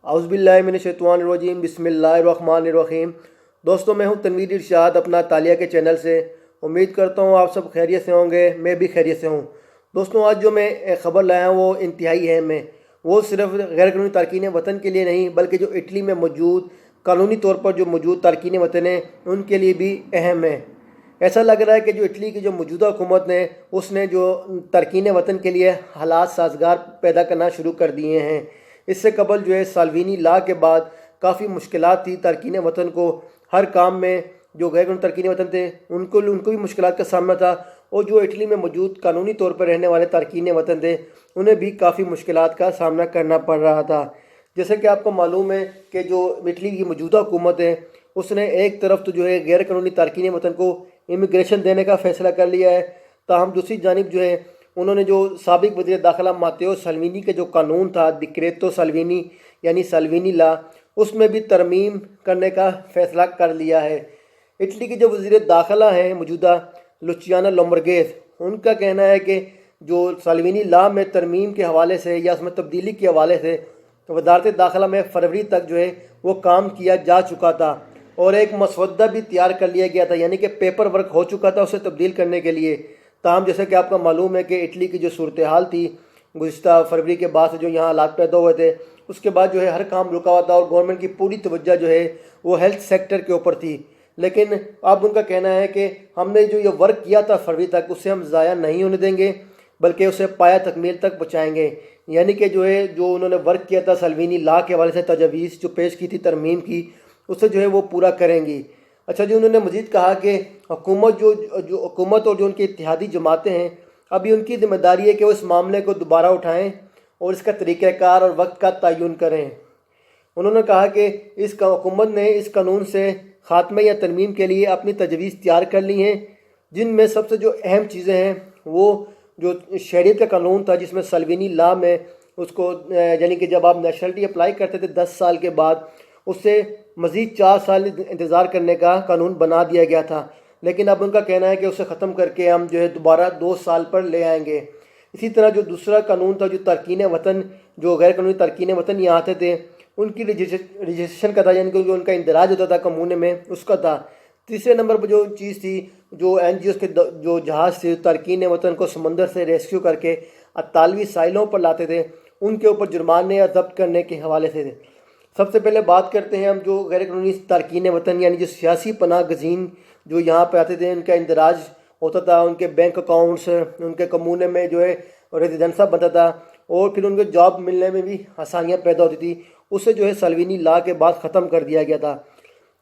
اعوذ باللہ من الشیطان الرجیم، بسم اللہ الرحمن الرحیم۔ دوستوں، میں ہوں تنویر ارشاد اپنا تالیہ کے چینل سے۔ امید کرتا ہوں آپ سب خیریت سے ہوں گے، میں بھی خیریت سے ہوں۔ دوستوں، آج جو میں خبر لایا ہوں وہ انتہائی اہم ہے۔ وہ صرف غیر قانونی تارکین وطن کے لیے نہیں بلکہ جو اٹلی میں موجود قانونی طور پر جو موجود تارکین وطن ہیں ان کے لیے بھی اہم ہے۔ ایسا لگ رہا ہے کہ جو اٹلی کی جو موجودہ حکومت نے اس نے جو تارکین وطن کے لیے حالات سازگار پیدا کرنا شروع کر دیے ہیں۔ اس سے قبل جو ہے سالوینی لا کے بعد کافی مشکلات تھی تارکین وطن کو ہر کام میں۔ جو غیر قانونی تارکین وطن تھے ان کو بھی مشکلات کا سامنا تھا، اور جو اٹلی میں موجود قانونی طور پر رہنے والے تارکین وطن تھے انہیں بھی کافی مشکلات کا سامنا کرنا پڑ رہا تھا۔ جیسے کہ آپ کو معلوم ہے کہ جو اٹلی کی موجودہ حکومت ہے اس نے ایک طرف تو جو ہے غیر قانونی تارکین وطن کو امیگریشن دینے کا فیصلہ کر لیا ہے، تاہم دوسری جانب جو ہے انہوں نے جو سابق وزیر داخلہ ماتیو سالوینی کے جو قانون تھا ڈکریتو سالوینی یعنی سالوینی لا، اس میں بھی ترمیم کرنے کا فیصلہ کر لیا ہے۔ اٹلی کے جو وزیر داخلہ ہیں موجودہ لوچیانو لامبرگیز، ان کا کہنا ہے کہ جو سالوینی لا میں ترمیم کے حوالے سے یا اس میں تبدیلی کے حوالے سے وزارت داخلہ میں فروری تک جو ہے وہ کام کیا جا چکا تھا، اور ایک مسودہ بھی تیار کر لیا گیا تھا، یعنی کہ پیپر ورک ہو چکا تھا اسے تبدیل کرنے کے لیے۔ تاہم جیسے کہ آپ کا معلوم ہے کہ اٹلی کی جو صورتحال تھی گزشتہ فروری کے بعد سے جو یہاں حالات پیدا ہوئے تھے، اس کے بعد جو ہے ہر کام رکا ہوا تھا اور گورنمنٹ کی پوری توجہ جو ہے وہ ہیلتھ سیکٹر کے اوپر تھی۔ لیکن اب ان کا کہنا ہے کہ ہم نے جو یہ ورک کیا تھا فروری تک اسے ہم ضائع نہیں ہونے دیں گے بلکہ اسے پایہ تکمیل تک پہنچائیں گے، یعنی کہ جو انہوں نے ورک کیا تھا سالوینی لا کے حوالے سے تجاویز جو پیش کی تھی ترمیم کی، اسے جو ہے وہ پورا کریں گی۔ اچھا جی، انہوں نے مزید کہا کہ حکومت حکومت اور جو ان کی اتحادی جماعتیں ہیں ابھی ان کی ذمہ داری ہے کہ وہ اس معاملے کو دوبارہ اٹھائیں اور اس کا طریقہ کار اور وقت کا تعین کریں۔ انہوں نے کہا کہ حکومت نے اس قانون سے خاتمے یا ترمیم کے لیے اپنی تجویز تیار کر لی ہیں، جن میں سب سے جو اہم چیزیں ہیں وہ جو شہریت کا قانون تھا جس میں سالوینی لا میں اس کو یعنی کہ جب آپ نیشنلٹی اپلائی کرتے تھے 10 سال کے بعد اس سے مزید 4 سال انتظار کرنے کا قانون بنا دیا گیا تھا، لیکن اب ان کا کہنا ہے کہ اسے ختم کر کے ہم جو ہے دوبارہ 2 سال پر لے آئیں گے۔ اسی طرح جو دوسرا قانون تھا جو تارکین وطن جو غیر قانونی تارکین وطن یہاں آتے تھے ان کی رجسٹریشن کا تھا، یعنی کہ جو ان کا اندراج ہوتا تھا کمونے میں اس کا تھا۔ تیسرے نمبر پر جو چیز تھی جو این جی اوز کے جو جہاز سے تارکین وطن کو سمندر سے ریسکیو کر کے اطالوی ساحلوں پر لاتے تھے ان کے اوپر جرمانے یا ضبط کرنے کے حوالے سے تھے۔ سب سے پہلے بات کرتے ہیں ہم جو غیر قانونی تارکین وطن یعنی جو سیاسی پناہ گزین جو یہاں پہ آتے تھے، ان کا اندراج ہوتا تھا، ان کے بینک اکاؤنٹس ان کے کمونے میں جو ہے ریزیڈنسا بنتا تھا اور پھر ان کو جاب ملنے میں بھی آسانیاں پیدا ہوتی تھی، اسے جو ہے سالوینی لا کے بعد ختم کر دیا گیا تھا۔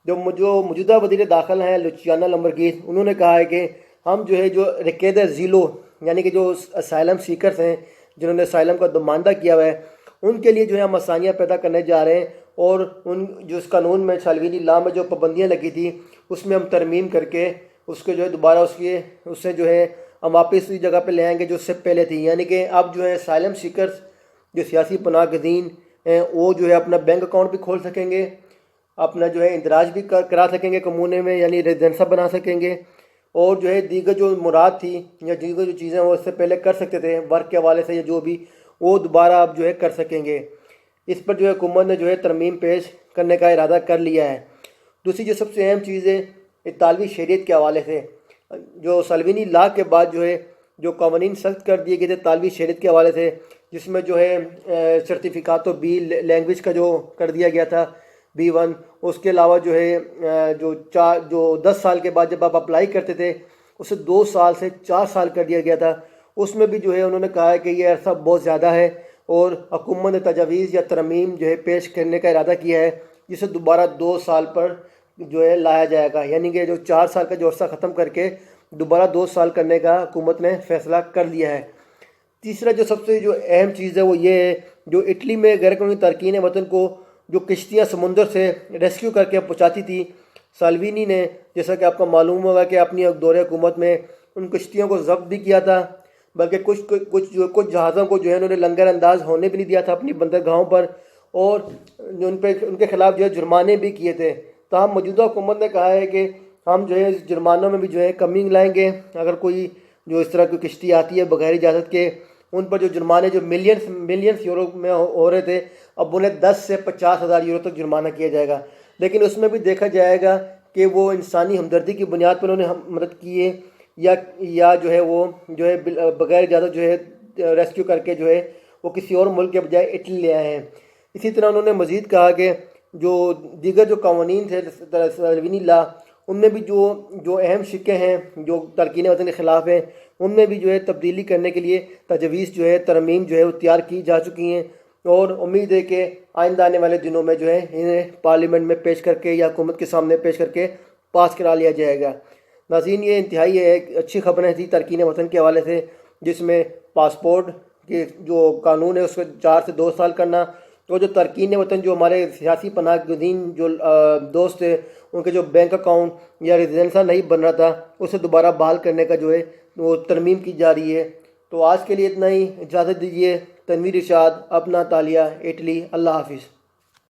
جو موجودہ وزیر داخلہ ہیں لوچیانو لامبرگیز، انہوں نے کہا ہے کہ ہم جو ہے جو ریکیدہ زیلو یعنی کہ جو اسائلم سیکرز ہیں جنہوں نے اسائلم کا دماندہ کیا ہوا ہے ان کے لیے جو ہے ہم آسانیاں پیدا کرنے جا رہے ہیں، اور ان جو اس قانون میں سالوینی لا میں جو پابندیاں لگی تھی اس میں ہم ترمیم کر کے اس کو جو ہے دوبارہ اس سے جو ہے ہم واپس اسی جگہ پہ لے آئیں گے جو اس سے پہلے تھی، یعنی کہ اب جو ہے اسائلم سیکرز جو سیاسی پناہ گزین ہیں وہ جو ہے اپنا بینک اکاؤنٹ بھی کھول سکیں گے، اپنا جو ہے اندراج بھی کرا سکیں گے کمونے میں یعنی ریزیڈنسا بنا سکیں گے، اور جو ہے دیگر جو مراد تھی یا دیگر جو چیزیں وہ اس سے پہلے کر سکتے تھے ورک کے حوالے سے یا جو بھی وہ دوبارہ اب جو ہے کر سکیں گے۔ اس پر جو ہے حکومت نے جو ہے ترمیم پیش کرنے کا ارادہ کر لیا ہے۔ دوسری جو سب سے اہم چیز ہے اطالوی شہریت کے حوالے سے، جو سالوینی لا کے بعد جو ہے جو قوانین سخت کر دیے گئے تھے اطالوی شہریت کے حوالے سے، جس میں جو ہے سرٹیفکاتو بی لینگویج کا جو کر دیا گیا تھا B1، اس کے علاوہ جو ہے جو 10 سال کے بعد جب آپ اپلائی کرتے تھے اسے 2 سال سے 4 سال کر دیا گیا تھا، اس میں بھی جو ہے انہوں نے کہا ہے کہ یہ عرصہ بہت زیادہ ہے اور حکومت نے تجاویز یا ترمیم جو ہے پیش کرنے کا ارادہ کیا ہے جسے دوبارہ 2 سال پر جو ہے لایا جائے گا، یعنی کہ جو 4 سال کا جو عرصہ ختم کر کے دوبارہ 2 سال کرنے کا حکومت نے فیصلہ کر لیا ہے۔ تیسرا جو سب سے جو اہم چیز ہے وہ یہ ہے جو اٹلی میں غیر قانونی تارکین وطن کو جو کشتیاں سمندر سے ریسکیو کر کے پہنچاتی تھی، سالوینی نے جیسا کہ آپ کو معلوم ہوگا کہ اپنی دور حکومت میں ان کشتیوں کو ضبط بھی کیا تھا، بلکہ کچھ جہازوں کو جو ہے انہوں نے لنگر انداز ہونے بھی نہیں دیا تھا اپنی بندرگاہوں پر، اور ان کے خلاف جو ہے جرمانے بھی کیے تھے۔ تاہم موجودہ حکومت نے کہا ہے کہ ہم جو ہے اس جرمانوں میں بھی جو ہے کمی لائیں گے، اگر کوئی جو اس طرح کی کشتی آتی ہے بغیر اجازت کے ان پر جو جرمانے جو ملینس یورو میں ہو رہے تھے، اب انہیں 10 سے 50,000 یورو تک جرمانہ کیا جائے گا۔ لیکن اس میں بھی دیکھا جائے گا کہ وہ انسانی ہمدردی کی بنیاد پر انہوں نے مدد کی ہے یا جو ہے وہ جو ہے بغیر اجازت جو ہے ریسکیو کر کے جو ہے وہ کسی اور ملک کے بجائے اٹلی لے آئے ہیں۔ اسی طرح انہوں نے مزید کہا کہ جو دیگر جو قوانین تھے سلوینی لا، ان میں بھی جو اہم شقیں ہیں جو تارکین وطن کے خلاف ہیں، ان میں بھی جو ہے تبدیلی کرنے کے لیے تجویز جو ہے ترمیم جو ہے وہ تیار کی جا چکی ہیں، اور امید ہے کہ آئندہ آنے والے دنوں میں جو ہے انہیں پارلیمنٹ میں پیش کر کے یا حکومت کے سامنے پیش کر کے پاس کرا لیا جائے گا۔ ناظرین، یہ انتہائی ایک اچھی خبریں تھیں تارکین وطن کے حوالے سے، جس میں پاسپورٹ کے جو قانون ہے اس کو 4 سے 2 سال کرنا، تو جو تارکین وطن جو ہمارے سیاسی پناہ گزین جو دوست ہیں، ان کے جو بینک اکاؤنٹ یا ریزیڈنسا نہیں بن رہا تھا، اسے دوبارہ بحال کرنے کا جو ہے وہ ترمیم کی جا رہی ہے۔ تو آج کے لیے اتنا ہی، اجازت دیجیے۔ تنویر ارشاد، اپنا تالیہ، اٹلی۔ اللہ حافظ۔